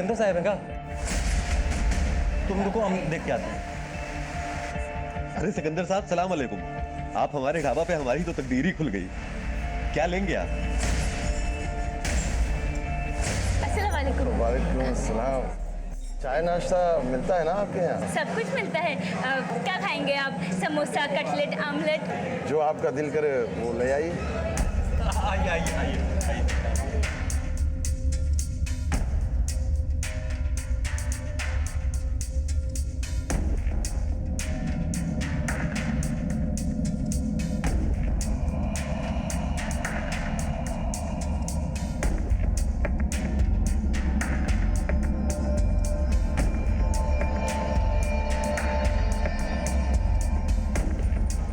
सिकंदर साहब है क्या? तुम रुको, हम देख के आते हैं। अरे सिकंदर साहब, सलाम अलैकुम। आप हमारे ढाबा पे, हमारी तो तकदीर ही खुल गई। क्या लेंगे आप? अस्सलाम वालेकुम। वालेकुम अस्सलाम। चाय नाश्ता मिलता है ना आपके यहाँ? सब कुछ मिलता है। क्या खाएंगे आप? Samosa, cutlet, omelette? जो आपका दिल करे वो ले आइए। आइए आइए आइए आइए।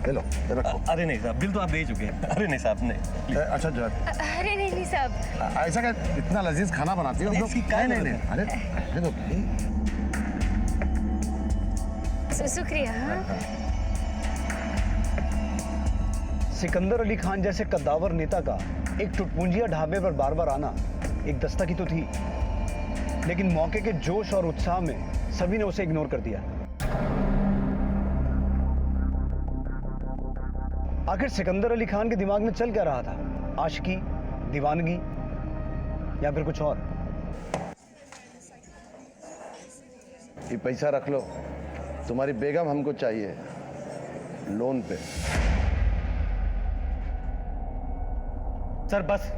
ले लो, ये रखो। अरे नहीं साहब, बिल तो आप दे ही चुके हैं। अरे नहीं साहब, नहीं। अच्छा जा। अरे नहीं साहब। ऐसा क्या इतना लजीज खाना बनाती हो? इसकी क्या नहीं जरूरत नहीं, अरे तो शुक्रिया। हाँ? सिकंदर अली खान जैसे कद्दावर नेता का एक टुटपुंजिया ढाबे पर बार बार आना एक दस्तक ही तो थी, लेकिन मौके के जोश और उत्साह में सभी ने उसे इग्नोर कर दिया। आखिर सिकंदर अली खान के दिमाग में चल क्या रहा था? आशिकी, दीवानगी या फिर कुछ और? ये पैसा रख लो, तुम्हारी बेगम हमको चाहिए लोन पे। सर बस,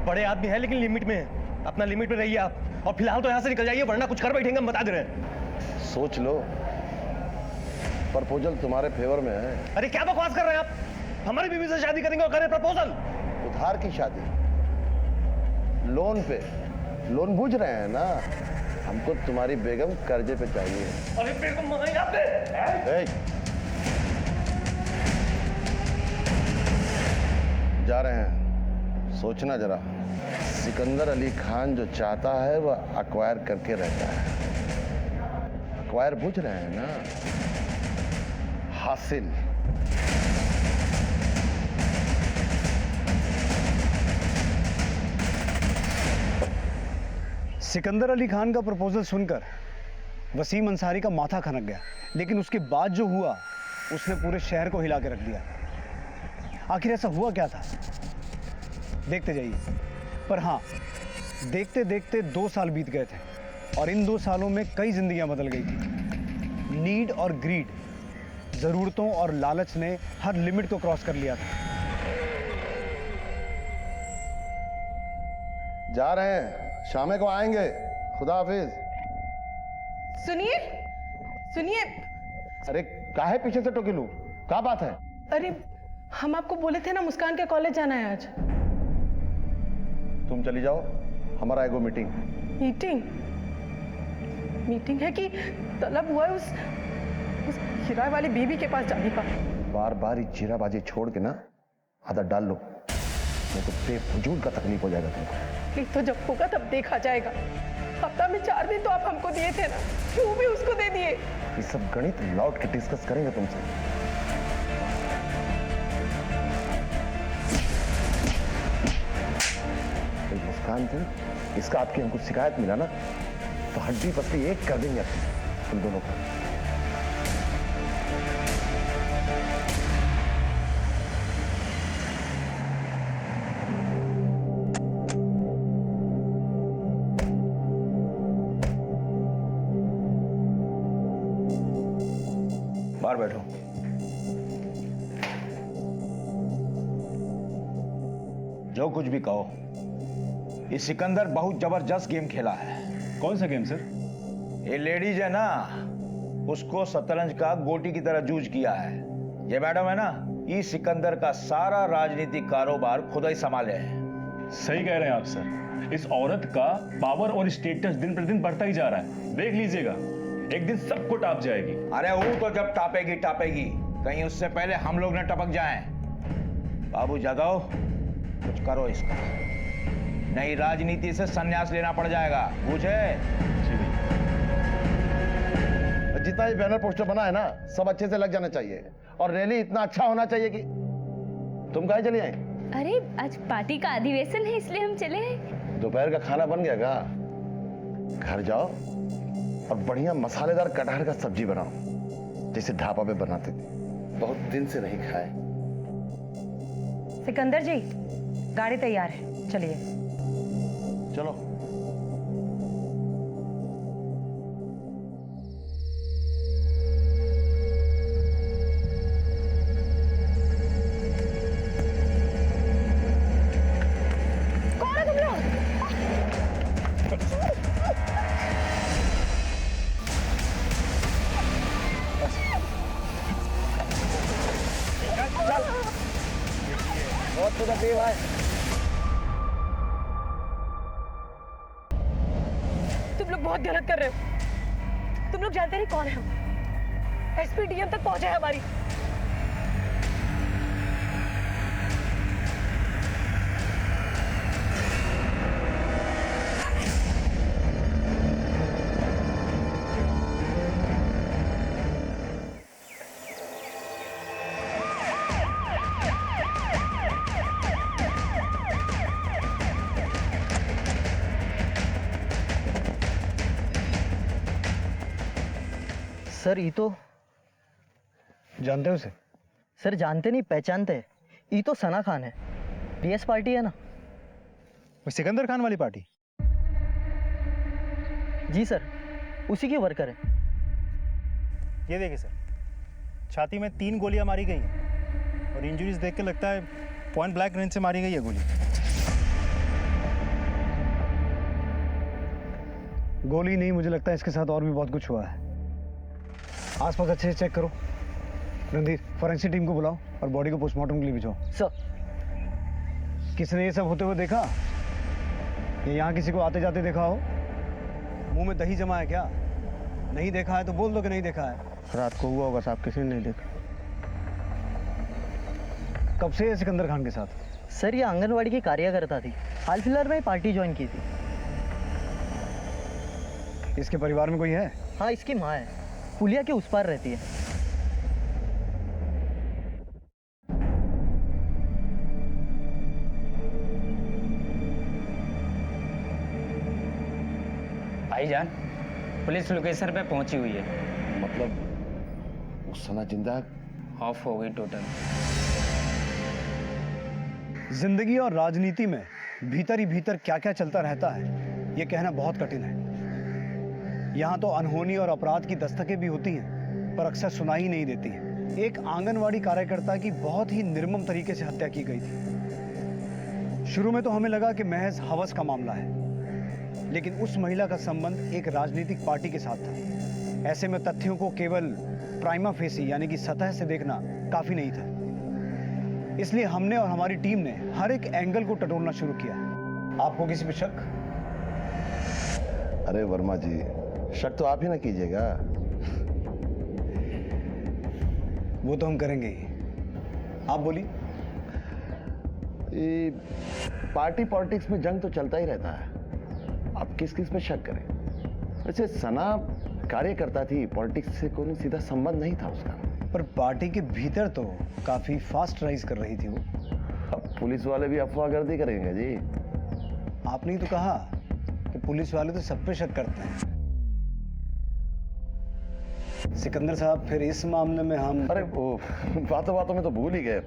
बड़े आदमी है लेकिन लिमिट में है। अपना लिमिट में रहिए आप, और फिलहाल तो यहाँ से निकल जाइए, वरना कुछ कर बैठेंगे, हम बता दे रहे हैं। सोच लो, प्रपोजल तुम्हारे फेवर में है। अरे क्या बकवास कर रहे हैं आप? हमारी बीवी से शादी करेंगे और करें प्रपोजल? उधार की शादी, लोन पे। लोन बूझ रहे हैं ना, हमको तुम्हारी बेगम कर्जे पे चाहिए। अरे बेगम मनाई आपने? ए, जा रहे हैं, सोचना जरा। सिकंदर अली खान जो चाहता है वह अक्वायर करके रहता है। अक्वायर बूझ रहे हैं ना, हासिल। सिकंदर अली खान का प्रपोजल सुनकर वसीम अंसारी का माथा खनक गया, लेकिन उसके बाद जो हुआ उसने पूरे शहर को हिला के रख दिया। आखिर ऐसा हुआ क्या था, देखते जाइए। पर हाँ, देखते देखते 2 साल बीत गए थे और इन 2 सालों में कई जिंदगियां बदल गई थी। नीड और ग्रीड, जरूरतों और लालच ने हर लिमिट को क्रॉस कर लिया था। जा रहे हैं, शाम को आएंगे। खुदा हाफिज। सुनिए सुनिए। अरे काहे पीछे से टोकी लूं? क्या बात है? अरे हम आपको बोले थे ना मुस्कान के कॉलेज जाना है आज। तुम चली जाओ, हमारा एगो मीटिंग। मीटिंग? मीटिंग है कि तलब हुआ है उस किराए वाली बीबी के पास जाने का? बार बार ये जीराबाजी छोड़ के ना आदत डाल लो, नहीं तो बेफजूल का तकलीफ हो जाएगा तुमको। ये तो जब होगा तब देखा जाएगा। हफ्ता में 4 दिन तो आप हमको दिए थे ना, क्यों भी उसको दे दिए? ये सब गणित लौट के डिस्कस करेंगे तुमसे। मुस्कान थे, इसका आपकी हमको शिकायत मिला ना तो हड्डी पसली एक कर देंगे तुम दोनों को। बाहर बैठो। जो कुछ भी कहो, ये सिकंदर बहुत जबरदस्त गेम खेला है। कौन सा गेम सर? ये लेडीज है ना, उसको शतरंज का गोटी की तरह जूझ किया है। ये मैडम है ना, ये सिकंदर का सारा राजनीतिक कारोबार खुद ही संभाले है। सही कह रहे हैं आप सर। इस औरत का पावर और स्टेटस दिन प्रतिदिन बढ़ता ही जा रहा है। देख लीजिएगा, एक दिन सबको टाप जाएगी। अरे वो तो जब टापेगी टापेगी, कहीं उससे पहले हम लोग न टपक जाएं। बाबू जगाओ, कुछ करो इसका, नहीं राजनीति से संन्यास लेना पड़ जाएगा, बुझे? जितना ये बैनर पोस्टर बना है ना, सब अच्छे से लग जाना चाहिए और रैली इतना अच्छा होना चाहिए कि तुम कहाँ चली आई? अरे आज पार्टी का अधिवेशन है, इसलिए हम चले हैं। दोपहर का खाना बन गया क्या? घर जाओ और बढ़िया मसालेदार कटहर का सब्जी बनाओ, जैसे ढाबा पे बनाते थे। बहुत दिन से नहीं खाए। सिकंदर जी, गाड़ी तैयार है, चलिए। चलो। कौन है तुम लोग? बहुत तकलीफ है। तुम लोग बहुत गलत कर रहे हो। तुम लोग जानते नहीं कौन है हम। एसपीडीएम तक पहुंचे हैं हमारी। सर ये तो जानते हो उसे? सर जानते नहीं पहचानते हैं, ये तो सना खान है, पीएस पार्टी है ना। वो सिकंदर खान वाली पार्टी? जी सर, उसी के वर्कर है। ये देखिए सर, छाती में 3 गोलियां मारी गई हैं और इंजरीज देख के लगता है पॉइंट ब्लैंक रेंज से मारी गई है गोली। गोली नहीं, मुझे लगता है इसके साथ और भी बहुत कुछ हुआ है। आसपास अच्छे से चेक करो। रणधीर, फॉरेंसिक टीम को बुलाओ और बॉडी को पोस्टमार्टम के लिए भिजवाओ। सर। किसने ये सब होते हुए देखा? ये यहाँ किसी को आते जाते देखा हो? मुंह में दही जमा है क्या? नहीं देखा है तो बोल दो कि नहीं देखा है। रात को हुआ होगा साहब, किसी ने नहीं देखा। कब से है सिकंदर खान के साथ? सर ये आंगनवाड़ी की कार्यकर्ता थी, हाल फिलहाल में पार्टी ज्वाइन की थी। इसके परिवार में कोई है? हाँ, इसकी माँ है, पुलिया के उस पार रहती है। भाईजान, पुलिस लोकेशन पे पहुंची हुई है। मतलब उस सना जिंदा ऑफ हो गई टोटल। जिंदगी और राजनीति में भीतर ही भीतर क्या क्या चलता रहता है, ये कहना बहुत कठिन है। यहाँ तो अनहोनी और अपराध की दस्तकें भी होती हैं, पर अक्सर सुनाई नहीं देती हैं। एक आंगनवाड़ी कार्यकर्ता की बहुत ही निर्मम तरीके से हत्या की गई थी। शुरू में तो हमें लगा कि महज हवस का मामला है, लेकिन उस महिला का संबंध एक राजनीतिक पार्टी के साथ था। ऐसे में तथ्यों को केवल प्राइमा फेसी यानी कि सतह से देखना काफी नहीं था। इसलिए हमने और हमारी टीम ने हर एक एंगल को टटोलना शुरू किया। आपको किसी पे शक? अरे वर्मा जी, शक तो आप ही ना कीजिएगा। वो तो हम करेंगे ही। आप बोलिए। ये पार्टी पॉलिटिक्स में जंग तो चलता ही रहता है, आप किस किस पे शक करें? वैसे सना कार्यकर्ता थी, पॉलिटिक्स से कोई सीधा संबंध नहीं था उसका। पर पार्टी के भीतर तो काफी फास्ट राइज कर रही थी वो। अब पुलिस वाले भी अफवाहगर्दी करेंगे जी। आपने ही तो कहा कि पुलिस वाले तो सब पे शक करते हैं। सिकंदर साहब, फिर इस मामले में हम... अरे वो बातों बातों में तो भूल ही गए।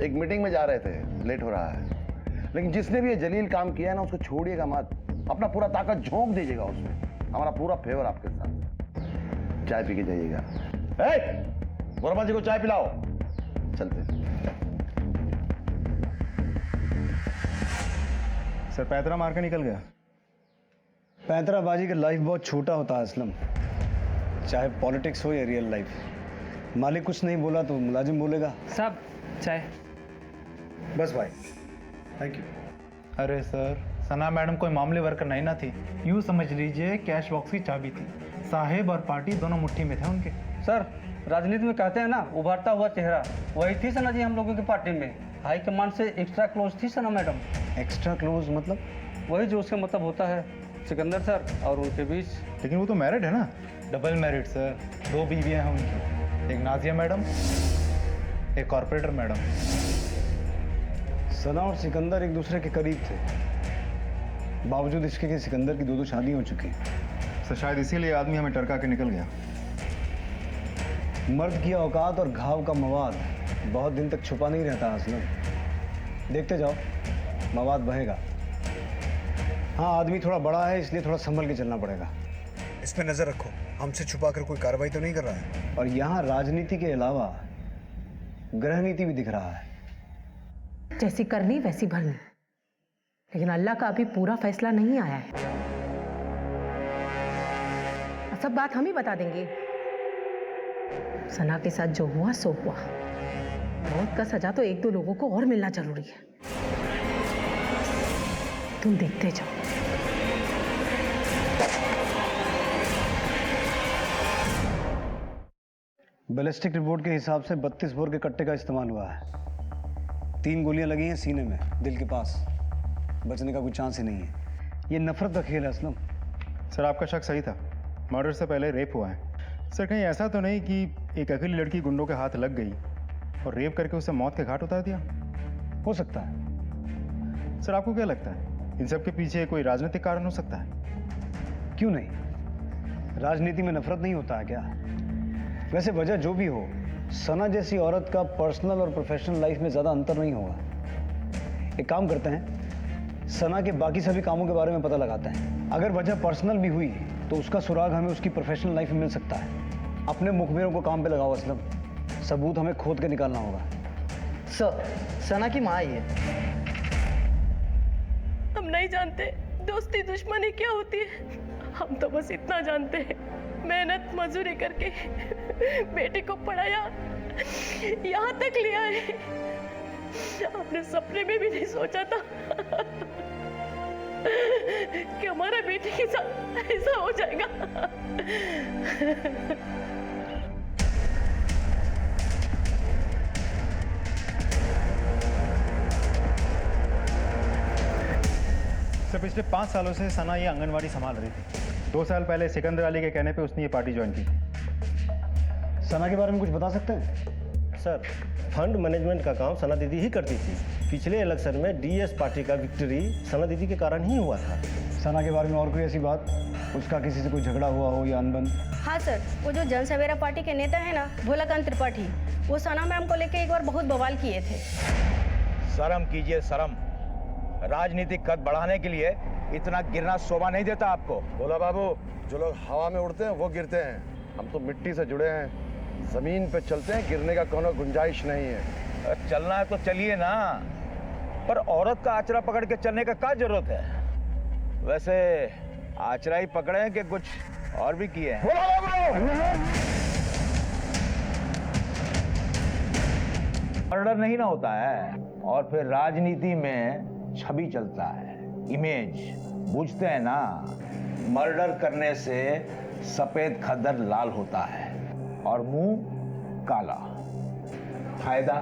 एक मीटिंग में जा रहे थे, लेट हो रहा है। लेकिन जिसने भी ये जलील काम किया है ना, उसको छोड़िएगा मत, अपना पूरा ताकत झोंक दीजिएगा उसमें। हमारा पूरा फेवर आपके साथ। चाय पी के जाइएगा। वर्मा जी को चाय पिलाओ। चलते। सर पैंतरा मार के निकल गया। पैंतराबाजी का लाइफ बहुत छोटा होता है असलम, चाहे पॉलिटिक्स हो या रियल लाइफ। मालिक कुछ नहीं बोला तो मुलाजिम बोलेगा। सब चाय। बस भाई, थैंक यू। अरे सर, सना मैडम कोई मामले वर्कर नहीं ना थी, यूँ समझ लीजिए कैश बॉक्स की चाबी थी। साहेब और पार्टी दोनों मुट्ठी में थे उनके। सर, राजनीति में कहते हैं ना, उभरता हुआ चेहरा, वही थी सना जी हम लोगों की पार्टी में। हाई कमांड से एक्स्ट्रा क्लोज थी सना मैडम। एक्स्ट्रा क्लोज मतलब? वही जो उसका मतलब होता है सिकंदर सर और उनके बीच। लेकिन वो तो मैरिड है ना? डबल मैरिड सर, 2 बीवियां हैं उनकी, एक नाजिया मैडम, एक कॉर्पोरेटर मैडम। सना और सिकंदर एक दूसरे के करीब थे, बावजूद इसके कि सिकंदर की 2 शादियां हो चुकी हैं। तो शायद इसीलिए आदमी हमें टरका के निकल गया। मर्द की औकात और घाव का मवाद बहुत दिन तक छुपा नहीं रहता असलम। देखते जाओ, मवाद बहेगा। हाँ, आदमी थोड़ा बड़ा है इसलिए थोड़ा संभल के चलना पड़ेगा। इस पे नजर रखो, हमसे छुपा कर कोई कार्रवाई तो नहीं कर रहा है। और यहाँ राजनीति के अलावा गृह नीति भी दिख रहा है। जैसी करनी वैसी भरनी, लेकिन अल्लाह का अभी पूरा फैसला नहीं आया है। सब बात हम ही बता देंगे। सना के साथ जो हुआ सो हुआ। मौत का सजा तो एक दो लोगों को और मिलना जरूरी है। तुम देखते जाओ। बैलिस्टिक रिपोर्ट के हिसाब से 32 बोर के कट्टे का इस्तेमाल हुआ है। 3 गोलियां लगी हैं सीने में, दिल के पास। बचने का कोई चांस ही नहीं है। ये नफरत का खेल है असलम। सर आपका शक सही था, मर्डर से पहले रेप हुआ है। सर कहीं ऐसा तो नहीं कि एक अकेली लड़की गुंडों के हाथ लग गई और रेप करके उसे मौत के घाट उतार दिया? हो सकता है। सर आपको क्या लगता है, इन सब के पीछे कोई राजनीतिक कारण हो सकता है? क्यों नहीं, राजनीति में नफरत नहीं होता है क्या? वैसे वजह जो भी हो, सना जैसी औरत का पर्सनल और प्रोफेशनल लाइफ में ज्यादा अंतर नहीं होगा। एक काम करते हैं, सना के बाकी सभी कामों के बारे में पता लगाते हैं। अगर वजह पर्सनल भी हुई तो उसका सुराग हमें उसकी प्रोफेशनल लाइफ में मिल सकता है। अपने मुखबिरों को काम पे लगाओ असलम, सबूत हमें खोद के निकालना होगा। सर, सना की माँ आई है। हम नहीं जानते दोस्ती दुश्मनी क्या होती है। हम तो बस इतना जानते हैं, मेहनत मजदूरी करके बेटी को पढ़ाया, यहाँ तक लिया है। आपने सपने में भी नहीं सोचा था कि हमारा बेटी के साथ ऐसा हो जाएगा। सर पिछले 5 सालों से सना ये आंगनवाड़ी संभाल रही थी। 2 साल पहले सिकंदर अली के कहने पे उसने ये पार्टी ज्वाइन की। सना के बारे में कुछ बता सकते हैं? सर, फंड मैनेजमेंट का काम सना दीदी ही करती थी। पिछले इलेक्शन में डीएस पार्टी का विक्ट्री सना दीदी के कारण ही हुआ था। सना के बारे में और कोई ऐसी बात, उसका किसी से कोई झगड़ा हुआ हो या अनबन? हाँ सर, वो जो जन सवेरा पार्टी के नेता है ना, भोलाकांत त्रिपाठी, वो सना मैम को लेकर एक बार बहुत बवाल किए थे। शर्म कीजिए, शर्म। राजनीतिक कद बढ़ाने के लिए इतना गिरना शोभा नहीं देता आपको। बोला बाबू, जो लोग हवा में उड़ते हैं वो गिरते हैं। हम तो मिट्टी से जुड़े हैं, जमीन पे चलते हैं, गिरने का कोनो गुंजाइश नहीं है। चलना है तो चलिए ना, पर औरत का आचरा पकड़ के चलने का क्या जरूरत है? वैसे आचरा ही पकड़े हैं कि कुछ और भी किए हैं? मर्डर नहीं ना होता है, और फिर राजनीति में छवि चलता है, इमेज। बूझते हैं ना, मर्डर करने से सफेद खद्दर लाल होता है और मुंह काला। फायदा,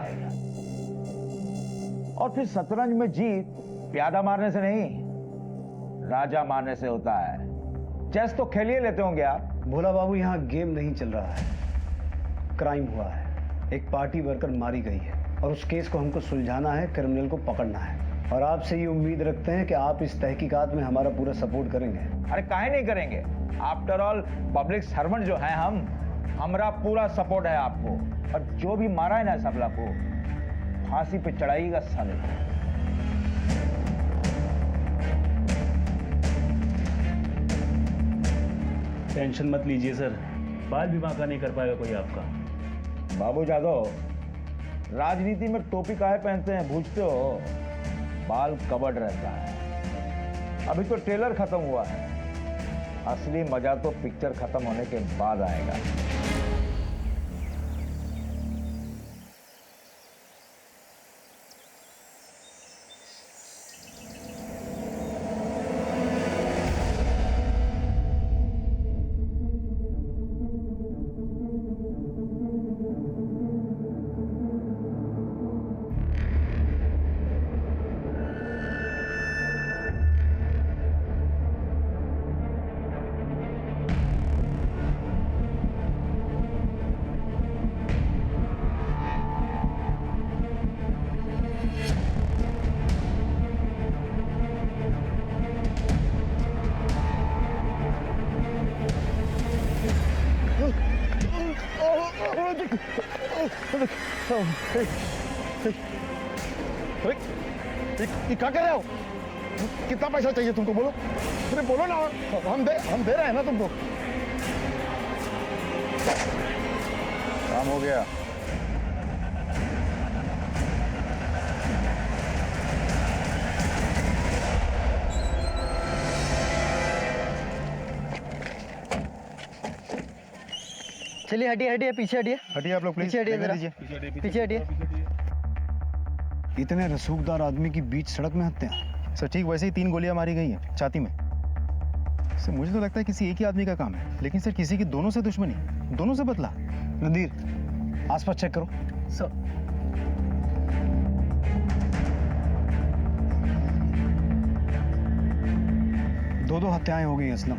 और फिर शतरंज में जीत प्यादा मारने से नहीं, राजा मारने से होता है। चेस तो खेलिए लेते होंगे आप। भोला बाबू, यहाँ गेम नहीं चल रहा है, क्राइम हुआ है। एक पार्टी वर्कर मारी गई है और उस केस को हमको सुलझाना है, क्रिमिनल को पकड़ना है। और आपसे ये उम्मीद रखते हैं कि आप इस तहकीकात में हमारा पूरा सपोर्ट करेंगे। अरे काहे नहीं करेंगे? आफ्टर ऑल पब्लिक सर्वेंट जो है हम, हमारा पूरा सपोर्ट है आपको। और जो भी मारा है ना सबला को, फांसी पे चढ़ाइएगा साले। टेंशन मत लीजिए सर, बाल भी बांका नहीं कर पाएगा कोई आपका। बाबू जादव, राजनीति में टोपी काहे पहनते हैं पूछते हो? बाल कवर्ड रहता है। अभी तो ट्रेलर खत्म हुआ है, असली मजा तो पिक्चर खत्म होने के बाद आएगा। ये क्या कर रहे हो? कितना पैसा चाहिए तुमको, बोलो। अरे बोलो ना, हम दे रहे हैं ना तुमको। काम हो गया। चलिए हटिए हटिए, पीछे हटिए। हटिए आप लोग प्लीज। पीछे हटिए जरा। लीजिए। पीछे हटिए। इतने रसूखदार आदमी की बीच सड़क में हत्या। सर ठीक वैसे ही 3 गोलियां मारी गई हैं छाती में। सर मुझे तो लगता है किसी एक ही आदमी का काम है, लेकिन सर किसी की दोनों से दुश्मनी, दोनों से बदला। नदीर, आसपास चेक करो। सर दो हत्याएं हो गई असलम।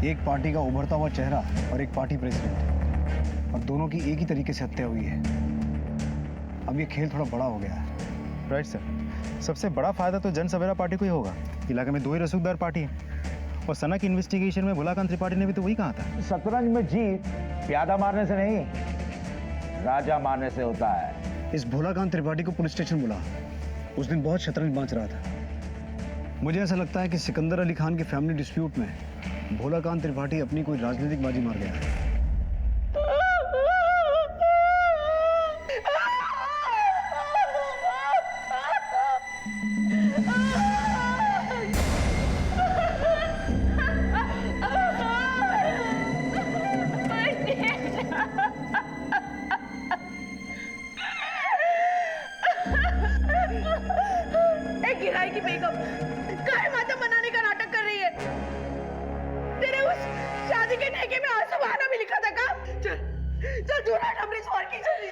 एक पार्टी का उभरता हुआ चेहरा और एक पार्टी प्रेसिडेंट, और दोनों की एक ही तरीके से हत्या हुई है। अब ये खेल थोड़ा बड़ा हो गया है। Right sir. सबसे बड़ा फायदा तो जन सवेरा पार्टी को ही होगा। इलाके में 2 ही रसूखदार पार्टी है, और सना की इन्वेस्टिगेशन में भोलाकांत त्रिपाठी ने भी तो वही कहा था। शतरंज में जीत प्यादा मारने से नहीं, राजा मारने से होता है। इस भोलाकांत त्रिपाठी को पुलिस स्टेशन बुला। उस दिन बहुत शतरंज बांच रहा था। मुझे ऐसा लगता है कि सिकंदर अली खान के फैमिली डिस्प्यूट में भोलाकांत त्रिपाठी अपनी कोई राजनीतिक बाजी मार गया है। गिराई की बेगम काहे मातम मनाने का नाटक कर रही है? तेरे उस शादी के ठेके में आंसू बहाना भी लिखा था का? चल चल दूरा हमने सवार की जल्दी।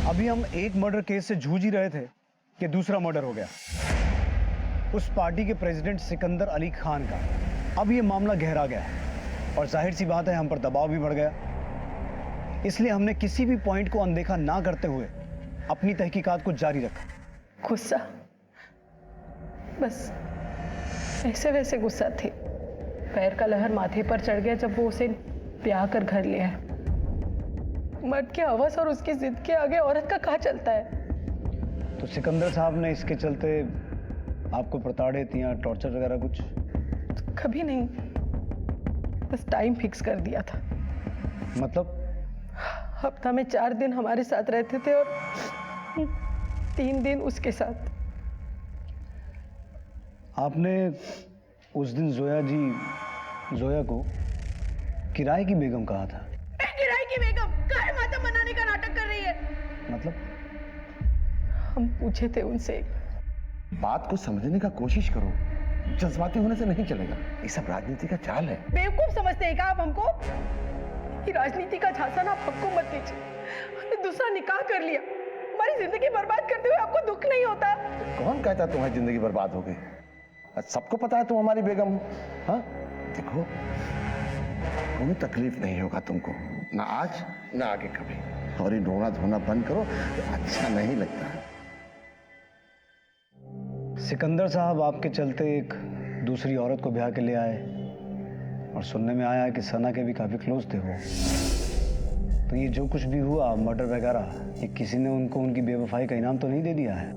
अभी हम एक मर्डर केस से जूझ ही रहे थे कि दूसरा मर्डर हो गया, उस पार्टी के प्रेसिडेंट सिकंदर अली खान का। अब ये मामला गहरा गया है और जाहिर सी बात है हम पर दबाव भी बढ़ गया। इसलिए हमने किसी भी पॉइंट को अनदेखा ना करते हुए अपनी तहकीकात को जारी रखा। गुस्सा, बस ऐसे वैसे गुस्सा थे। पैर का लहर माथे पर चढ़ गया जब वो उसे ब्याह कर घर ले आया। मर्द के हवस और उसकी जिद के आगे औरत का कहाँ चलता है? तो सिकंदर साहब ने इसके चलते आपको प्रताड़ित या टॉर्चर वगैरह कुछ? कभी नहीं, बस टाइम फिक्स कर दिया था। मतलब? हफ्ता में 4 दिन हमारे साथ रहते थे और 3 दिन उसके साथ। आपने उस दिन जोया को किराए की बेगम कहा था। किराए की बेगम काहे मातम मनाने का नाटक कर रही है? मतलब? हम पूछे थे उनसे। बात को समझने का कोशिश करो, जज्बाती होने से नहीं चलेगा। ये सब राजनीति का चाल है। बेवकूफ समझते हैं क्या आप हमको? ये राजनीति का झांसा ना आप हमको मत दीजिए। दूसरा निकाह कर लिया, हमारी जिंदगी बर्बाद करते हुए आपको दुख नहीं होता? कौन कहता है तुम्हारी जिंदगी बर्बाद हो गई? सबको पता है तुम हमारी बेगम हो। हाँ देखो, कोई तकलीफ नहीं होगा तुमको, ना आज ना आगे कभी। और ये रोना धोना बंद करो, अच्छा नहीं लगता। सिकंदर साहब आपके चलते एक दूसरी औरत को ब्याह के ले आए, और सुनने में आया कि सना के भी काफी क्लोज थे वो। तो ये जो कुछ भी हुआ मर्डर वगैरह, ये किसी ने उनको उनकी बेवफाई का इनाम तो नहीं दे दिया है?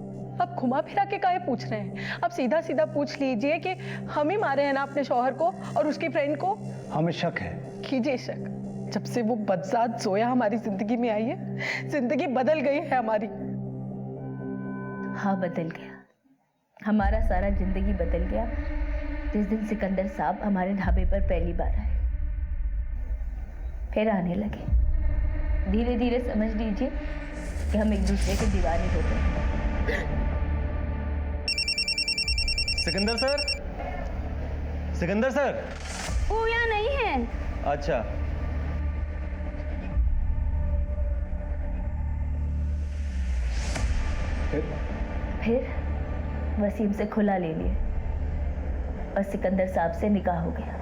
आप घुमा फिरा के काहे पूछ रहे हैं? आप सीधा सीधा पूछ लीजिए कि हम ही मारे हैं ना अपने शौहर को और उसकी फ्रेंड को। हमें शक है। कीजिए शक। जब से वो बदजात जोया हमारी जिंदगी में आई है, जिंदगी बदल गई है हमारी। हाँ बदल गया, हमारा सारा जिंदगी बदल गया जिस दिन सिकंदर साहब हमारे ढाबे पर पहली बार आए, फिर आने लगे। धीरे धीरे समझ लीजिए कि हम एक दूसरे के दीवाने हो गए। Sikandar sir, Sikandar sir. वो यहाँ नहीं है। अच्छा, फिर वसीम से खुला ले लिए और सिकंदर साहब से निकाह हो गया।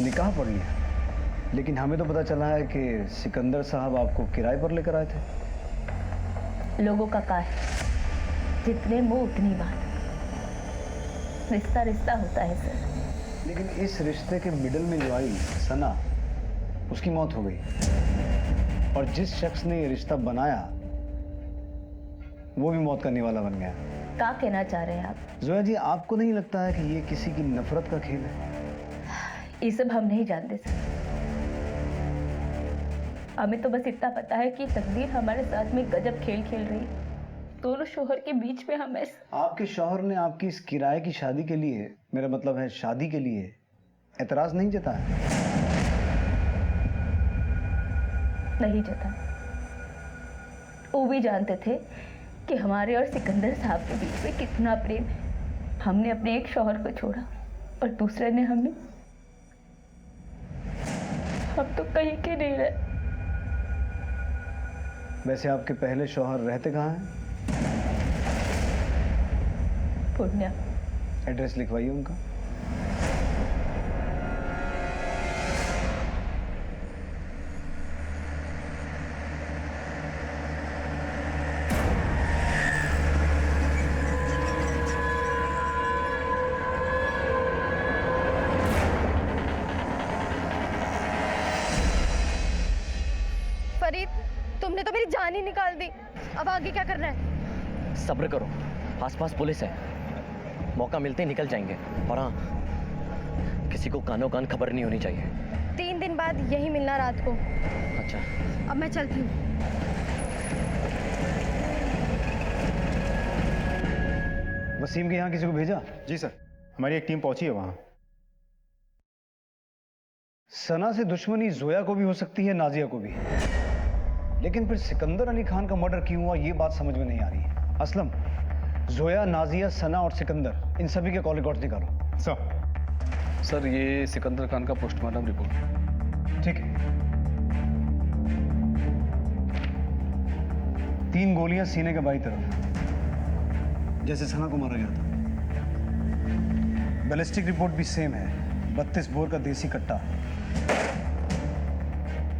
निकाह पढ़ लिया? लेकिन हमें तो पता चला है कि सिकंदर साहब आपको किराए पर लेकर आए थे। लोगों का का है, जितने मुंह उतनी बात। रिश्ता रिश्ता होता है सर। लेकिन इस रिश्ते के मिडल में जो आई सना, उसकी मौत हो गई, और जिस शख्स ने ये रिश्ता बनाया वो भी मौत का निवाला बन गया। क्या कहना चाह रहे हैं आप? जोया जी, आपको नहीं लगता है कि ये किसी की नफरत का खेल है? ये सब हम नहीं जानते सर। हमें तो बस इतना पता है कि तकदीर हमारे साथ में गजब खेल खेल रही है। दोनों शोहर के बीच में हम आपके शौहर ने आपकी इस किराए की शादी के लिए, मेरा मतलब है शादी के लिए, एतराज नहीं जताया? नहीं जता। वो भी जानते थे कि हमारे और सिकंदर साहब के बीच में कितना प्रेम है। हमने अपने एक शौहर को छोड़ा और दूसरे ने हमें। हम तो कहीं के नहीं रहे। वैसे आपके पहले शौहर रहते कहाँ हैं? पुण्या। एड्रेस लिखवाइए उनका। फरीद, तुमने तो मेरी जान ही निकाल दी। अब आगे क्या करना है? सब्र करो, आसपास पुलिस है, मौका मिलते ही निकल जाएंगे। और हाँ, किसी को कानों कान खबर नहीं होनी चाहिए। 3 दिन बाद यही मिलना रात को। अच्छा, अब मैं चलती हूँ। वसीम के यहाँ किसी को भेजा? जी सर, हमारी एक टीम पहुंची है वहां। सना से दुश्मनी जोया को भी हो सकती है, नाजिया को भी, लेकिन फिर सिकंदर अली खान का मर्डर क्यों हुआ ये बात समझ में नहीं आ रही। असलम, जोया, नाजिया, सना और सिकंदर, इन सभी के कॉल रिकॉर्ड निकालो। सर ये सिकंदर खान का पोस्टमार्टम रिपोर्ट। ठीक है। 3 गोलियां सीने के बाईं तरफ, जैसे सना को मारा गया था। बैलिस्टिक रिपोर्ट भी सेम है, 32 बोर का देसी कट्टा।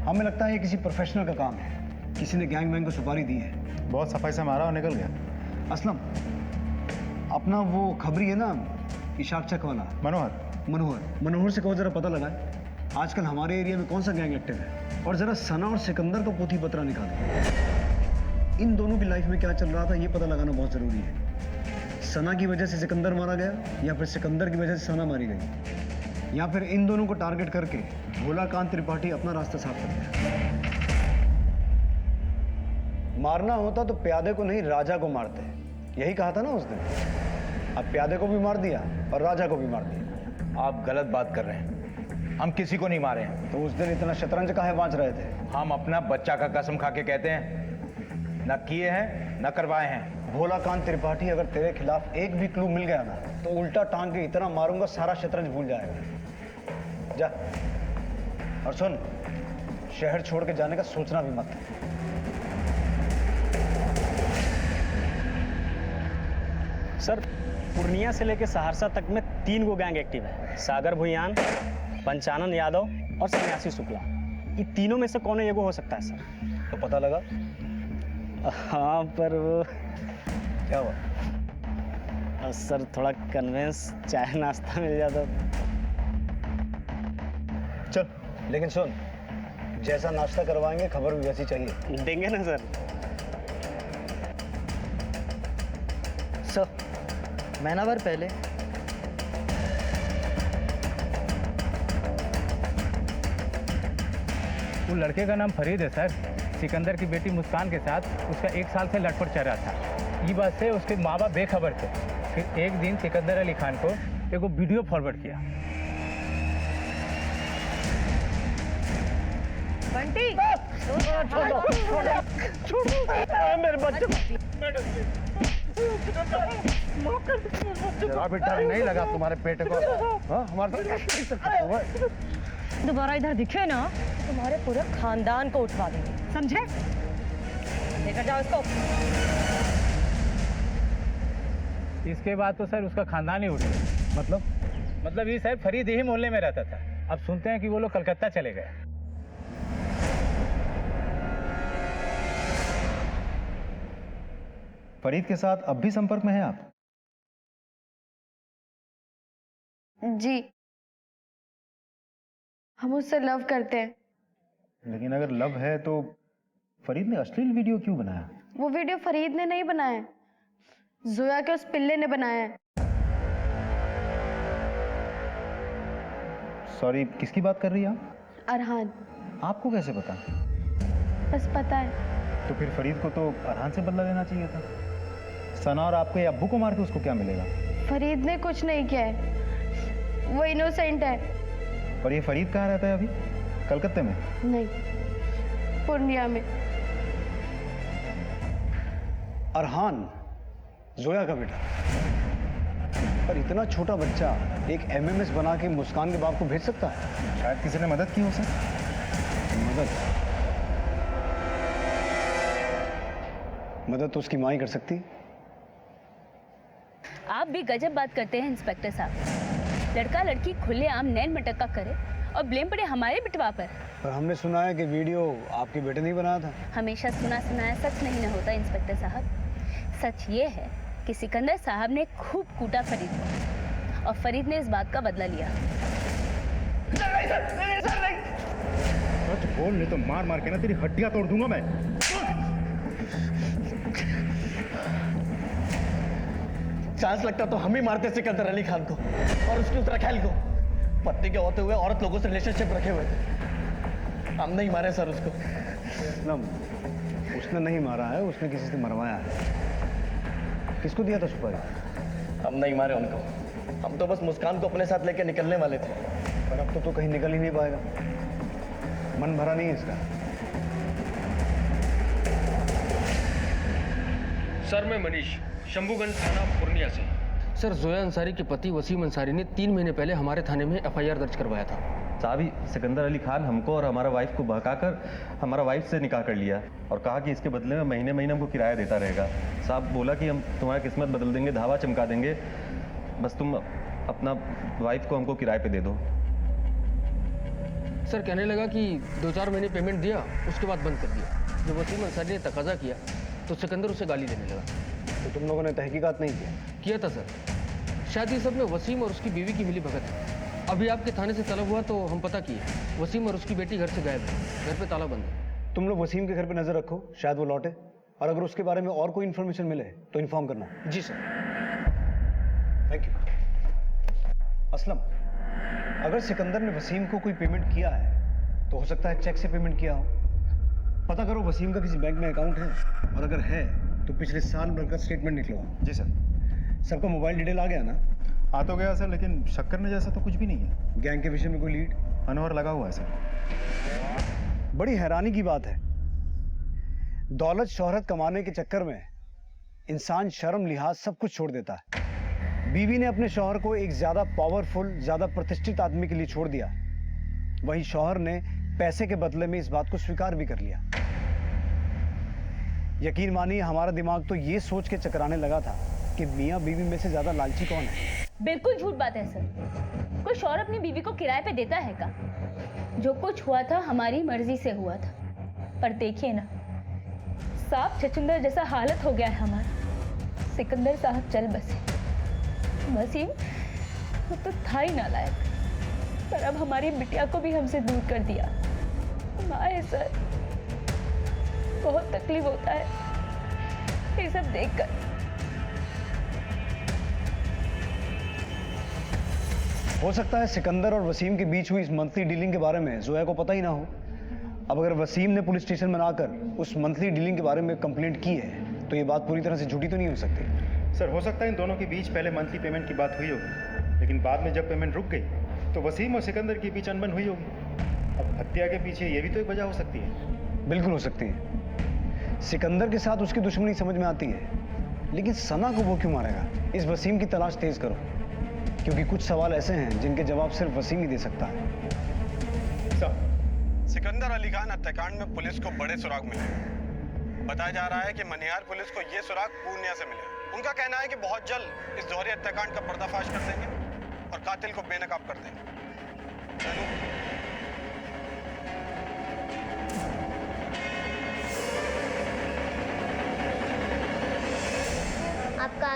हमें लगता है ये किसी प्रोफेशनल का काम है, किसी ने गैंग को सुपारी दी है। बहुत सफाई से मारा और निकल गया। असलम, अपना वो खबरी है ना, इशाक चक वाला, मनोहर से कहो जरा पता लगाए आजकल हमारे एरिया में कौन सा गैंग एक्टिव है, और जरा सना और सिकंदर का पोथी पत्रा निकालो। इन दोनों की लाइफ में क्या चल रहा था ये पता लगाना बहुत जरूरी है। सना की वजह से सिकंदर मारा गया, या फिर सिकंदर की वजह से सना मारी गई, या फिर इन दोनों को टारगेट करके भोलाकांत त्रिपाठी अपना रास्ता साफ कर दिया। मारना होता तो प्यादे को नहीं, राजा को मारते, यही कहा था ना उस दिन। अब प्यादे को भी मार दिया और राजा को भी मार दिया। आप गलत बात कर रहे हैं, हम किसी को नहीं मारे हैं। तो उस दिन इतना शतरंज काहे बांच रहे थे? हम अपना बच्चा का कसम खा के कहते हैं, न किए हैं न करवाए हैं। भोलाकांत त्रिपाठी, अगर तेरे खिलाफ एक भी क्लू मिल गया ना तो उल्टा टांग के इतना मारूंगा सारा शतरंज भूल जाएगा। जा, और सुन, शहर छोड़ के जाने का सोचना भी मत। सर पूर्णिया से लेकर सहरसा तक में 3 गो गैंग एक्टिव है। सागर भुयान, पंचानन यादव और सन्यासी शुक्ला। ये तीनों में से कौन एगो हो सकता है सर? तो पता लगा? हाँ, पर वो क्या हुआ? सर थोड़ा कन्वेंस चाय नाश्ता मिल जाता। चल, लेकिन सुन, जैसा नाश्ता करवाएंगे खबर भी वैसी चाहिए। देंगे ना सर। सर, महीनाभर पहले वो लड़के का नाम फरीद है सर। सिकंदर की बेटी मुस्कान के साथ उसका 1 साल से लटपट चल रहा था। ये बात से उसके माँ बाप बेखबर थे। फिर एक दिन सिकंदर अली खान को एक वीडियो फॉरवर्ड किया। बंटी, मेरे बच्चे। शराब इतना नहीं लगा तुम्हारे पेट को? हाँ, हमारे साथ दोबारा इधर दिखे ना तो तुम्हारे पूरे खानदान को उठवा देंगे, समझे? लेकर जाओ इसको। इसके बाद तो सर उसका खानदान ही उठ गया। मतलब ये सर फरीद यही मोहल्ले में रहता था। अब सुनते हैं कि वो लोग कलकत्ता चले गए। फरीद के साथ अब भी संपर्क में हैं आप? जी, हम उससे लव करते हैं। लेकिन अगर लव है तो फरीद ने अश्लील वीडियो क्यों बनाया? वो वीडियो फरीद ने नहीं बनाया, जोया के उस पिल्ले ने बनाया है। सॉरी, किसकी बात कर रही हैं आप? अरहान। आपको कैसे पता? बस पता है। तो फिर फरीद को तो अरहान से बदला लेना चाहिए था। सना और आपके अब्बू को मार के उसको क्या मिलेगा? फरीद ने कुछ नहीं किया है, वो इनोसेंट है। पर ये फरीद कहाँ रहता है अभी? कलकत्ते में? नहीं, पूर्णिया में। अरहान जोया का बेटा, पर इतना छोटा बच्चा एक एमएमएस बना के मुस्कान के बाप को भेज सकता है? शायद किसी ने मदद की हो सर। मदद तो उसकी माँ ही कर सकती है। आप भी गजब बात करते हैं इंस्पेक्टर साहब। लड़का लड़की खुलेआम नैन मटक्का करे और ब्लेम पड़े हमारे बिटवा पर। पर हमने सुना है कि वीडियो आपके बेटे ने ही बनाया था। हमेशा सुना सुनाया सच नहीं ना होता इंस्पेक्टर साहब। सच ये है कि सिकंदर साहब ने खूब कूटा फरीद को और फरीद ने इस बात का बदला लिया। सच बोल, नहीं तो मार मार के ना तेरी हड्डियां तोड़ दूंगा मैं। चांस लगता तो हम ही मारते सिकंदर अली खान को और उसकी उस रखेल को। पत्नी के होते हुए औरत लोगों से रिलेशनशिप रखे हुए थे। हम नहीं मारे सर उसको। उसने नहीं मारा है, उसने किसी से मरवाया है। किसको दिया था सुपारी? हम नहीं मारे उनको, हम तो बस मुस्कान को अपने साथ लेके निकलने वाले थे। पर अब तो कहीं निकल ही नहीं पाएगा, मन भरा नहीं है इसका। सर मैं मनीष, शंभूगंज थाना पूर्णिया से। सर जोया अंसारी के पति वसीम अंसारी ने 3 महीने पहले हमारे थाने में एफआईआर दर्ज करवाया था। साहब, सिकंदर अली खान हमको और हमारा वाइफ को बहकाकर हमारा वाइफ से निकाह कर लिया और कहा कि इसके बदले में महीने महीने हमको किराया देता रहेगा। साहब बोला कि हम तुम्हारी किस्मत बदल देंगे, धावा चमका देंगे, बस तुम अपना वाइफ को हमको किराए पे दे दो। सर कहने लगा कि 2-4 महीने पेमेंट दिया, उसके बाद बंद कर दिया। जब वसीम अंसारी ने तकाजा किया तो सिकंदर उसे गाली देने लगा। तो तुम लोगों ने तहकीकात नहीं किया था सर। शायद ये सब में वसीम और उसकी बीवी की मिली भगत है। अभी आपके थाने से तलब हुआ तो हम पता किए, वसीम और उसकी बेटी घर से गायब है, घर पे ताला बंद है। तुम लोग वसीम के घर पे नजर रखो, शायद वो लौटे, और अगर उसके बारे में और कोई इन्फॉर्मेशन मिले तो इन्फॉर्म करना। जी सर। Thank you. असलम, अगर सिकंदर ने वसीम को कोई पेमेंट किया है तो हो सकता है चेक से पेमेंट किया हो। पता करो वसीम का किसी बैंक में अकाउंट है, और अगर है तो पिछले साल भर का स्टेटमेंट निकलवाओ। जी सर। सबका मोबाइल डिटेल आ गया ना? आ तो गया सर, लेकिन शक्कर ने जैसा तो कुछ भी नहीं है। गैंग के विषय में कोई लीड? अनवर लगा हुआ है सर। बड़ी हैरानी की बात है, दौलत शोहरत कमाने के चक्कर में इंसान शर्म लिहाज सब कुछ छोड़ देता है। बीवी ने अपने शौहर को एक ज्यादा पावरफुल, ज्यादा प्रतिष्ठित आदमी के लिए छोड़ दिया, वहीं शौहर ने पैसे के बदले में इस बात को स्वीकार भी कर लिया। यकीन मानिए हमारा दिमाग तो ये सोच के चकराने लगा था कि मियाँ बीवी में से ज्यादा लालची कौन है। बिल्कुल झूठ बात है सर। कोई शौहर अपनी बीवी को किराए पे देता है का? जो कुछ हुआ था हमारी मर्जी से हुआ था, पर देखिए ना, सांप छछूंदर जैसा हालत हो गया है हमारा। सिकंदर साहब चल बसे, वसीम वो तो था ही नालायक, पर अब हमारी बिटिया को भी हमसे दूर कर दिया। माए सर, बहुत तकलीफ होता है ये सब देखकर। हो सकता है सिकंदर और वसीम के बीच हुई इस मंथली डीलिंग के बारे में जोया को पता ही ना हो। अब अगर वसीम ने पुलिस स्टेशन में आकर उस मंथली डीलिंग के बारे में कंप्लेंट की है तो ये बात पूरी तरह से झूठी तो नहीं हो सकती। सर हो सकता है इन दोनों के बीच पहले मंथली पेमेंट की बात हुई होगी, लेकिन बाद में जब पेमेंट रुक गई तो वसीम और सिकंदर के बीच अनबन हुई होगी। अब हत्या के पीछे ये भी तो एक वजह हो सकती है। बिल्कुल हो सकती है। सिकंदर के साथ उसकी दुश्मनी समझ में आती है, लेकिन सना को वो क्यों मारेगा? इस वसीम की तलाश तेज करो, क्योंकि कुछ सवाल ऐसे हैं जिनके जवाब सिर्फ वसीम ही दे सकता है। सिकंदर अली खान हत्याकांड में पुलिस को बड़े सुराग मिले। बताया जा रहा है कि मनिहार पुलिस को ये सुराग पूर्णिया से मिले। उनका कहना है कि बहुत जल्द इस दोहरे हत्याकांड का पर्दाफाश कर देंगे और कातिल को बेनकाब कर देंगे।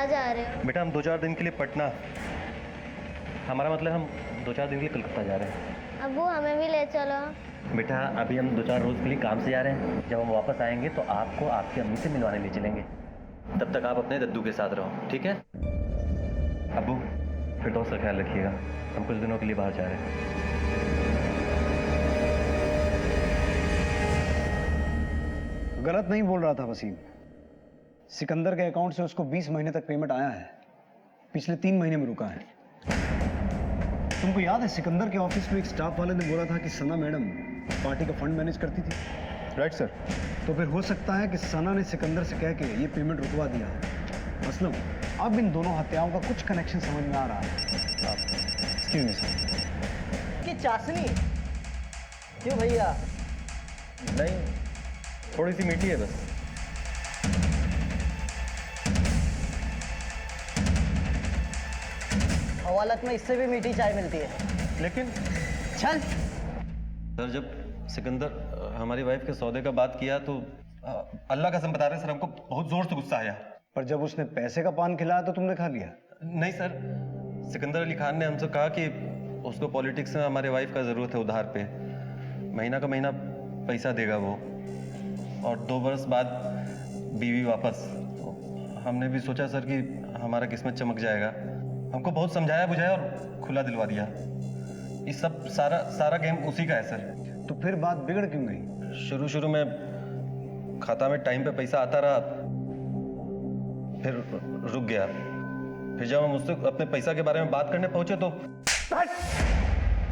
कहाँ जा रहे हो? बेटा हम 2-4 दिन के लिए पटना, हमारा मतलब हम 2-4 दिन के लिए कलकत्ता जा रहे हैं। अब्बू हमें भी ले चलो। बेटा अभी हम 2-4 रोज के लिए काम से जा रहे हैं, जब हम वापस आएंगे तो आपको आपकी अम्मी से मिलवाने ले चलेंगे। तब तक आप अपने दद्दू के साथ रहो, ठीक है? अब्बू फिर दोस्त का ख्याल रखिएगा, हम कुछ दिनों के लिए बाहर जा रहे हैं। गलत नहीं बोल रहा था वसीम। सिकंदर के अकाउंट से उसको 20 महीने तक पेमेंट आया है, पिछले 3 महीने में रुका है। तुमको याद है सिकंदर के ऑफिस में एक स्टाफ वाले ने बोला था कि सना मैडम पार्टी का फंड मैनेज करती थी? Right sir. तो फिर हो सकता है कि सना ने सिकंदर से कह के ये पेमेंट रुकवा दिया। असलम, अब इन दोनों हत्याओं का कुछ कनेक्शन समझ में आ रहा है। Excuse me sir. कि चाशनी क्यों भैया? नहीं, थोड़ी सी मीठी है बस। हवालत में इससे भी मीठी चाय मिलती है। लेकिन चल। सर जब सिकंदर हमारी वाइफ के सौदे का बात किया तो अल्लाह कसम बता रहे सर, हमको बहुत जोर से गुस्सा आया। पर जब उसने पैसे का पान खिलाया तो तुमने खा लिया? नहीं सर, सिकंदर अली खान ने हमसे कहा कि उसको पॉलिटिक्स में हमारे वाइफ का ज़रूरत है उधार पे, महीना का महीना पैसा देगा वो, और 2 बरस बाद बीवी वापस। हमने भी सोचा सर कि हमारा किस्मत चमक जाएगा, हमको बहुत समझाया बुझाया और खुला दिलवा दिया। ये सब सारा गेम उसी का है सर। तो फिर बात बिगड़ क्यों गई? शुरू में खाता में टाइम पे पैसा आता रहा, फिर रुक गया। फिर जब हम उससे अपने पैसा के बारे में बात करने पहुंचे तो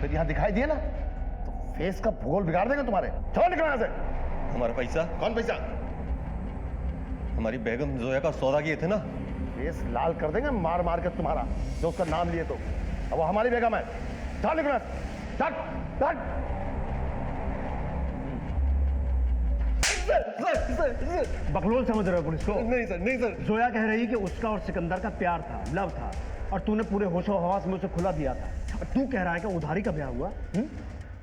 फिर यहाँ दिखाई दिए ना तो फेस का भूगोल बिगाड़ देगा तुम्हारे। चलो निकलो यहाँ से। हमारा पैसा? कौन पैसा? हमारी बेगम जोया का सौदा किए थे ना। फेस लाल कर देंगे मार मार के तुम्हारा, जो उसका नाम लिए तो। अब वो हमारी बेगम है। चल निकलो। बकलोल समझ रहे हो पुलिस को? नहीं सर, नहीं सर। जोया कह रही कि उसका और सिकंदर का प्यार था, लव था, और तूने पूरे होशो हवास में उसे खुला दिया था। और तू कह रहा है कि उधारी का ब्याह हुआ?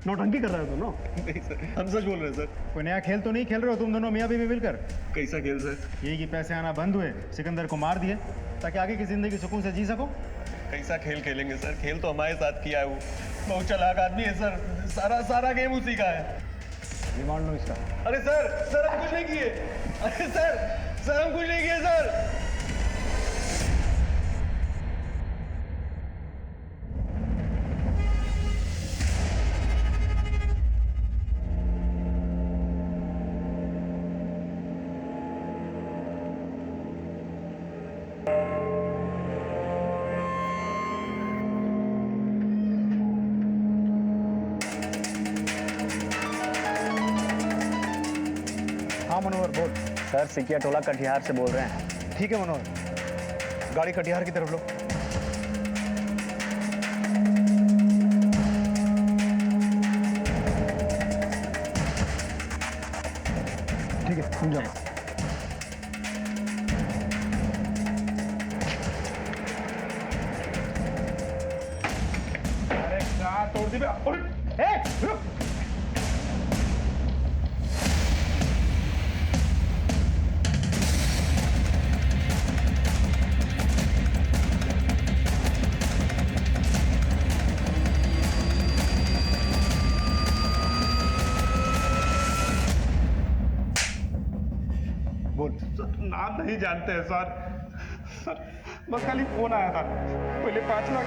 नौटंकी कर रहे हो तुम लोग? नहीं सर, हम सच बोल रहे हैं सर। कोई नया खेल तो नहीं खेल रहे हो तुम दोनों मियाँ बीवी मिलकर? कैसा खेल सर? यही कि पैसे आना बंद हुए, सिकंदर को मार दिए ताकि आगे की जिंदगी सुकून से जी सको। कैसा खेल खेलेंगे सर? खेल तो हमारे साथ किया है वो, बहुत चालाक आदमी है सर। सारा गेम उसी का है। रिमांड लो इसका। अरे सर हम कुछ नहीं किए। अरे सर हम कुछ नहीं किए सर। हाँ मनोहर बोल। सर सिकिया टोला कटिहार से बोल रहे हैं। ठीक है मनोहर, गाड़ी कटिहार की तरफ लो। ठीक है तुम जाओ। अरे क्या तोड़ दी बे? रुक। नाम नहीं जानते हैं सर, बस खाली फोन आया था। पहले 5 लाख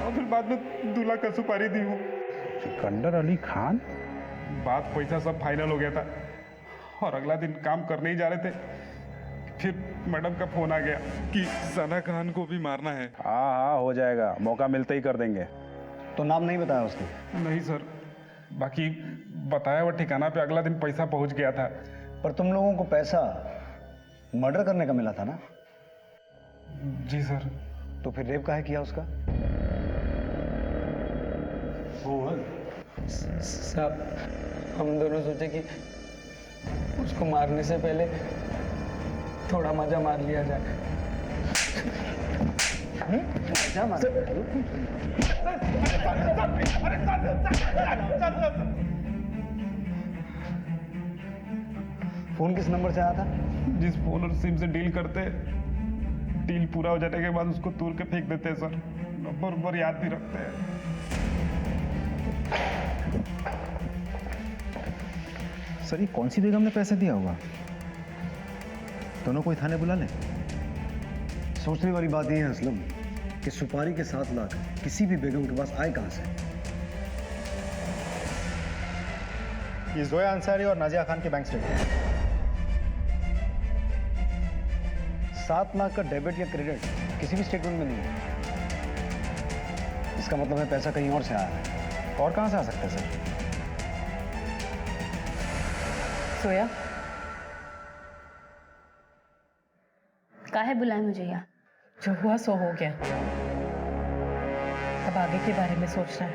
और फिर बाद में 2 लाख का सुपारी दी हूँ। सिकंदर अली खान? बात पैसा सब फाइनल हो गया था और अगला दिन काम करने ही जा रहे थे, फिर मैडम का फोन आ गया कि सना खान को भी मारना है। हाँ हो जाएगा, मौका मिलते ही कर देंगे। तो नाम नहीं बताया उसने? नहीं सर, बाकी बताया हुआ ठिकाना पे अगला दिन पैसा पहुंच गया था। पर तुम लोगों को पैसा मर्डर करने का मिला था ना? जी सर। तो फिर रेप काहे किया उसका? साहब हम दोनों सोचे कि उसको मारने से पहले थोड़ा मजा मार लिया जाए। मजा मार? फोन किस नंबर से आया था? जिस फोन और सिम से डील करते डील पूरा हो जाने के बाद उसको तोड़ के फेंक देते हैं सर। नंबर याद भी रखते हैं। सर ये कौन सी बेगम ने पैसे दिया होगा? दोनों को थाने बुला लें। सोचने वाली बात यह है असलम कि सुपारी के 7 लाख किसी भी बेगम के पास आए कहां से? ये जोया अंसारी और नाजिया खान के बैंक स्टेटमेंट। 7 लाख का डेबिट या क्रेडिट किसी भी स्टेटमेंट में नहीं है। इसका मतलब है पैसा कहीं और से आया है। और कहां से आ सकता है सर? सोया, काहे बुलाए मुझे यहाँ? जो हुआ सो हो गया, अब आगे के बारे में सोचना है।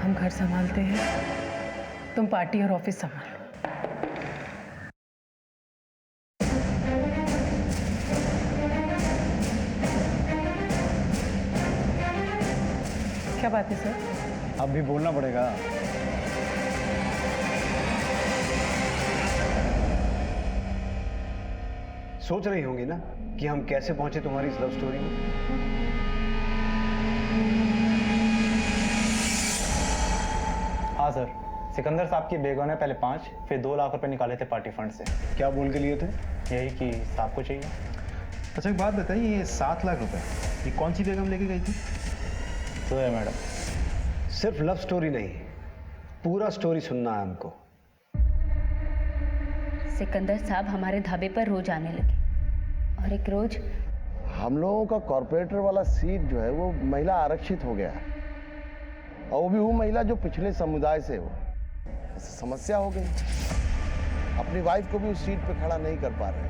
हम घर संभालते हैं, तुम पार्टी और ऑफिस संभालो। क्या बात है सर? अब भी बोलना पड़ेगा। सोच रही होंगी ना कि हम कैसे पहुंचे तुम्हारी इस लव स्टोरी में। हाँ सर, सिकंदर साहब की बेगम ने पहले 5 फिर 2 लाख रुपए निकाले थे पार्टी फंड से। क्या बोल के लिए थे? यही कि साहब को चाहिए। अच्छा एक बात बताइए, ये 7 लाख रुपए ये कौन सी बेगम लेके गई थी? तो है मैडम। सिर्फ लव स्टोरी नहीं, पूरा स्टोरी सुनना है हमको। सिकंदर साहब हमारे ढाबे पर रोज आने लगे और एक रोज हम लोगों का कॉर्पोरेटर वाला सीट जो है वो महिला आरक्षित हो गया है, और वो भी वो महिला जो पिछले समुदाय से हो। समस्या हो गई, अपनी वाइफ को भी उस सीट पे खड़ा नहीं कर पा रहे।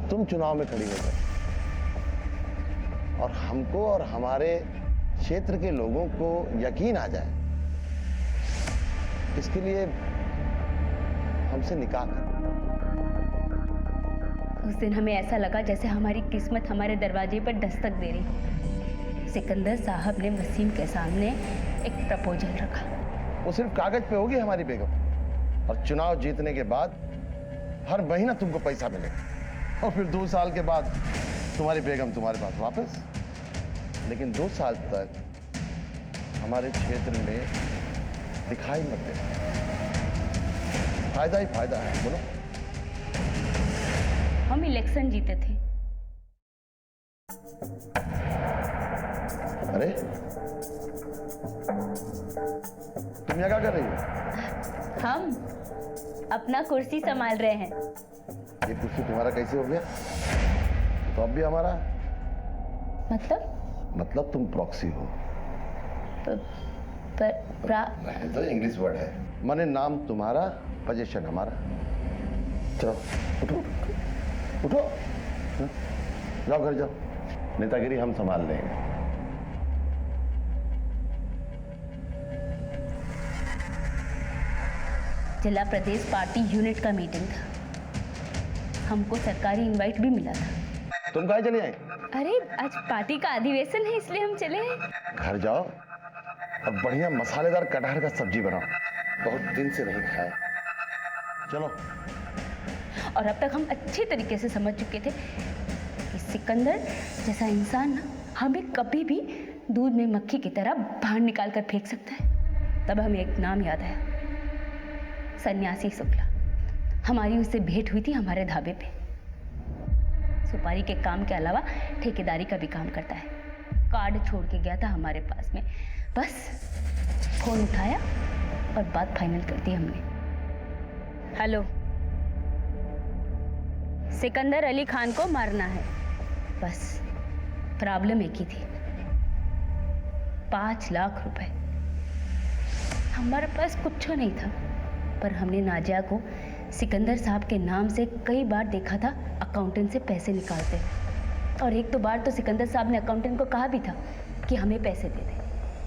तुम चुनाव में खड़ी हो गए और हमको और हमारे क्षेत्र के लोगों को यकीन आ जाए, इसके लिए हमसे निकाह कर। उस दिन हमें ऐसा लगा जैसे हमारी किस्मत हमारे दरवाजे पर दस्तक दे रही। सिकंदर साहब ने वसीम के सामने एक प्रपोजल रखा। वो सिर्फ कागज पे होगी हमारी बेगम, और चुनाव जीतने के बाद हर महीना तुमको पैसा मिलेगा, और फिर 2 साल के बाद तुम्हारी बेगम तुम्हारे पास वापस। लेकिन 2 साल तक हमारे क्षेत्र में दिखाई मत दे। फायदा ही फायदा है, बोलो। हम इलेक्शन जीते थे। अरे तुम यहाँ क्या कर रही हो? हम अपना कुर्सी संभाल रहे हैं। ये कुर्सी तुम्हारा कैसे हो गया? तो अब भी हमारा मतलब तुम प्रॉक्सी हो। तो इंग्लिश वर्ड है, माने नाम तुम्हारा, पोजीशन हमारा। चलो उठो उठो, जाओ घर जाओ, नेतागिरी हम संभाल लेंगे। जिला प्रदेश पार्टी यूनिट का मीटिंग था, हमको सरकारी इनवाइट भी मिला था। तुम कहाँ चले आए? अरे आज पार्टी का अधिवेशन है इसलिए हम चले हैं। घर जाओ और बढ़िया मसालेदार कटहल का सब्जी बनाओ, बहुत दिन से नहीं खाया। चलो। और अब तक हम अच्छे तरीके से समझ चुके थे कि सिकंदर जैसा इंसान ना हमें कभी भी दूध में मक्खी की तरह बाहर निकाल कर फेंक सकता है। तब हमें एक नाम याद आया, सन्यासी शुक्ला। हमारी उससे भेंट हुई थी हमारे ढाबे पे। सुपारी के काम के अलावा ठेकेदारी का भी काम करता है। कार्ड छोड़ के गया था हमारे पास में, बस फोन उठाया और बात फाइनल कर दी हमने। हेलो, सिकंदर अली खान को मारना है, बस प्रॉब्लम एक ही थी, 5 लाख रुपए। हमारे पास कुछ नहीं था, पर हमने नाजिया को सिकंदर साहब के नाम से कई बार देखा था अकाउंटेंट से पैसे निकालते, और एक 2 बार तो सिकंदर साहब ने अकाउंटेंट को कहा भी था कि हमें पैसे दे दे।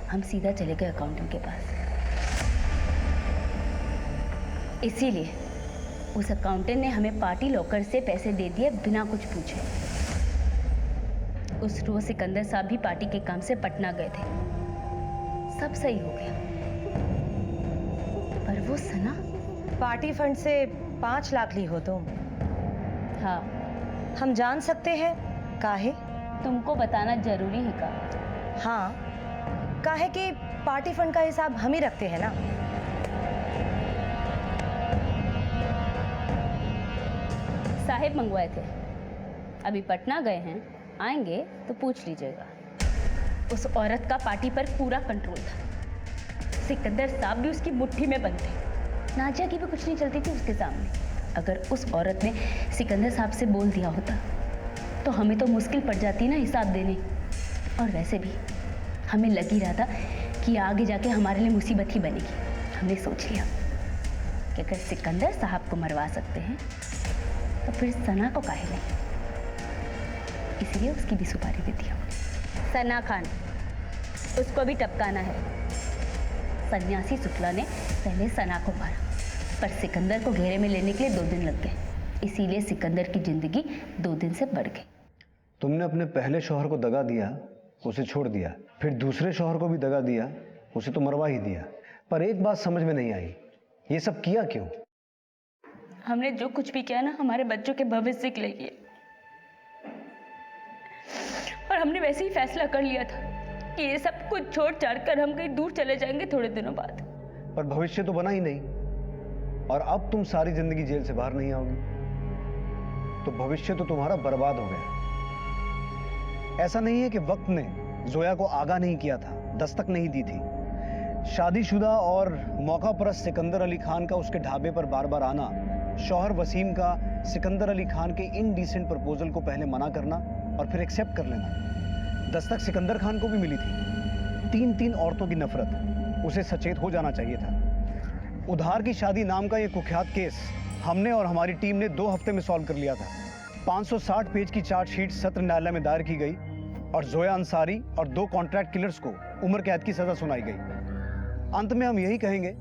हम सीधा चले गए अकाउंटेंट के पास। इसीलिए उस अकाउंटेंट ने हमें पार्टी लॉकर से पैसे दे दिए बिना कुछ पूछे। उस रोज सिकंदर साहब भी पार्टी के काम से पटना गए थे। सब सही हो गया, पर वो सना पार्टी फंड से 5 लाख ली हो तुम। हाँ। हम जान सकते हैं काहे? तुमको बताना जरूरी है का? हाँ, काहे कि पार्टी फंड का हिसाब हम ही रखते हैं ना। साहेब मंगवाए थे, अभी पटना गए हैं, आएंगे तो पूछ लीजिएगा। उस औरत का पार्टी पर पूरा कंट्रोल था। सिकंदर साहब भी उसकी मुट्ठी में बंद थे। नाजिया की भी कुछ नहीं चलती थी उसके सामने। अगर उस औरत ने सिकंदर साहब से बोल दिया होता तो हमें तो मुश्किल पड़ जाती ना हिसाब देने। और वैसे भी हमें लग ही रहा था कि आगे जाके हमारे लिए मुसीबत ही बनेगी। हमने सोच लिया कि अगर सिकंदर साहब को मरवा सकते हैं तो फिर सना को काहे नहीं। इसलिए उसकी भी सुपारी दे दी हमने। सना खान, उसको भी टपकाना है। सन्यासी शुक्ला ने पहले सना को मारा, पर सिकंदर को घेरे में लेने के लिए 2 दिन लग गए। इसीलिए सिकंदर की जिंदगी 2 दिन से बढ़ गई। तुमने अपने पहले शौहर को दगा दिया, उसे छोड़ दिया, फिर दूसरे शौहर को भी दगा दिया, उसे तो मरवा ही दिया। पर एक बात समझ में नहीं आई, ये सब किया क्यों? हमने जो कुछ भी किया ना, हमारे बच्चों के भविष्य के लिए किया। और हमने वैसे ही फैसला कर लिया था कि ये सब कुछ छोड़ छाड़ कर हम कहीं दूर चले जाएंगे थोड़े दिनों बाद। पर भविष्य तो बना ही नहीं, और अब तुम सारी जिंदगी जेल से बाहर नहीं आओगी, तो भविष्य तो तुम्हारा बर्बाद हो गया। ऐसा नहीं है कि वक्त ने जोया को आगाह नहीं किया था, दस्तक नहीं दी थी। शादीशुदा और मौका परस्त सिकंदर अली खान का उसके ढाबे पर बार बार आना, शौहर वसीम का सिकंदर अली खान के इनडिसेंट प्रपोजल को पहले मना करना और फिर एक्सेप्ट कर लेना। दस्तक सिकंदर खान को भी मिली थी। 3 औरतों की नफरत, उसे सचेत हो जाना चाहिए था। उधार की शादी नाम का यह कुख्यात केस हमने और हमारी टीम ने 2 हफ्ते में सॉल्व कर लिया था। 560 पेज की चार्जशीट सत्र न्यायालय में दायर की गई और जोया अंसारी और 2 कॉन्ट्रैक्ट किलर्स को उम्र कैद की सजा सुनाई गई। अंत में हम यही कहेंगे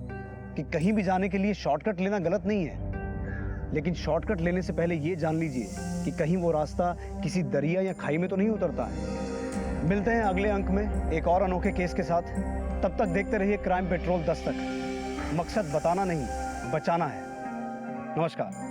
कि कहीं भी जाने के लिए शॉर्टकट लेना गलत नहीं है, लेकिन शॉर्टकट लेने से पहले ये जान लीजिए कि कहीं वो रास्ता किसी दरिया या खाई में तो नहीं उतरता है। मिलते हैं अगले अंक में एक और अनोखे केस के साथ। तब तक देखते रहिए क्राइम पेट्रोल दस्तक। मकसद बताना नहीं, बचाना है। नमस्कार।